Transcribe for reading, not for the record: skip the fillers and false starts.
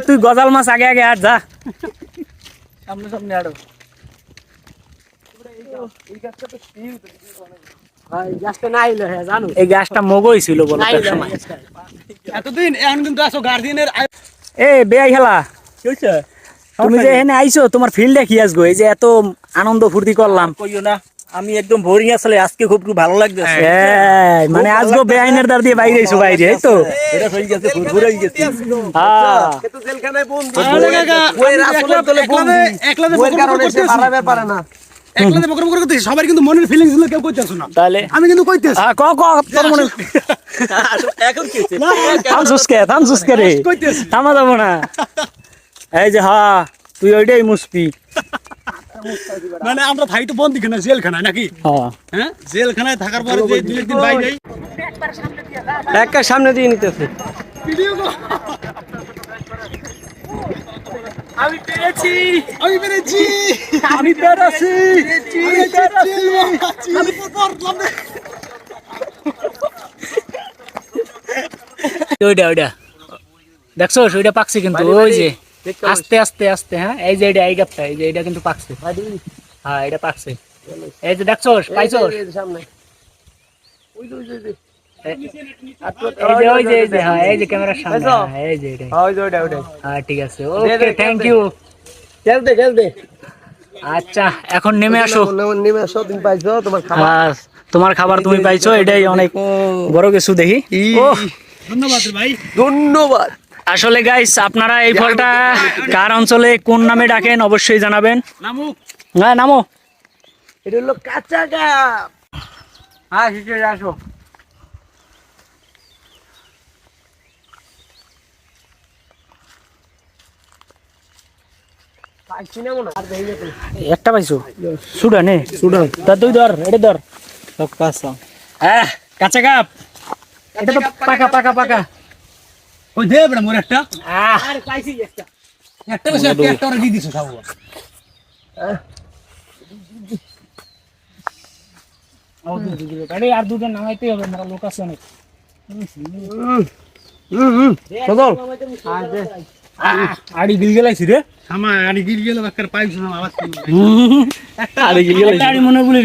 তুই গজাল মাছ আগে আগে আর যা সামনে সামনে আরো এই গাছটা মগই ছিল বলো এতদিন এখন কিন্তু আসো গার্ডিয়ানের এ বেয়াই খেলা তুমি যে এখানে আইছো তোমার ফিল্ডে কি আসবো এই যে এত আনন্দ ফুর্তি করলাম কইও না আমি একদম বোরিং আসলে আজকে খুব ভালো লাগতেছে মানে আজকে বেআইনের দ্বার দিয়ে বাইরে আইছো বাইরে এই তো এটা হয়ে গেছে ঘুরে হয়ে গেছে হ্যাঁ তো জেলখানায় বন্দি ওই রাসূলের দলে বন্দি একলাতে বকর কারণে সে পারাবে পারে না একলাতে বকর করতে সবার কিন্তু মনের ফিলিংস গুলো কেউ কইতাছ না তাহলে আমি কিন্তু কইতেছি ক ক তোর মনে এখন কি হইছে থাম সুস্কে রে কইতেছি থামা যাবো না এই যে হ্যাঁ তুই ওইটাই মুসপি মানে আমরা ভাই তো বন্দি কেন জেলখানায় নাকি হ্যাঁ জেলখানায় থাকার পরে যে দুই একদিন বাইরে একটা সামনে দিয়ে নিতেছে ভিডিও আমি পেরেছি আমি পেরেছি আমি পেরেছি আমি পড়লাম ওইটা ওইটা দেখছো ওইটা পাকছে কিন্তু ওই যে আস্তে আস্তে আস্তে হ্যাঁ এই যে এটা এই গাছটা এই যে এটা কিন্তু পাকছে হ্যাঁ এটা পাকছে এই যে দেখছো পাইছো সামনে ওই যে হ্যাঁ এই যে ক্যামেরার সামনে এই যে এটা হ্যাঁ ঠিক আছে ওকে থ্যাংক ইউ খেলতে আচ্ছা এখন নেমে আসো তুমি পাইছো তোমার খাবার হ্যাঁ তোমার খাবার তুমি পাইছো এটাই অনেক বড় কিছু দেখি ধন্যবাদ ভাই ধন্যবাদ আসলে গাইস আপনারা এই ফলটা কার অঞ্চলে কোন নামে ডাকেন অবশ্যই জানাবেন নামুক হ্যাঁ নামো এটা হলো কাঁচা গাব হ্যাঁ শিখে আসো একটা পাইছো সুডা নে সুডা তা তুই ধর এটা ধর সব কাঁচা হ্যাঁ কাঁচা কাপ এটা তো পাকা পাকা পাকা ওই দে বড় মোর একটা আরে পাইছি একটা বসে একটা ওরা দিয়ে দিছো খাবো আরে আর দুটো নামাইতেই হবে আমার লোক আছে অনেক সদল আড়ি গিল গেলাইছি রে আমার গাড়ি গিল গেল বাক্কার পাইছো না আওয়াজ একটা আড়ি গিল গেলাইছি আড়ি মনে বলি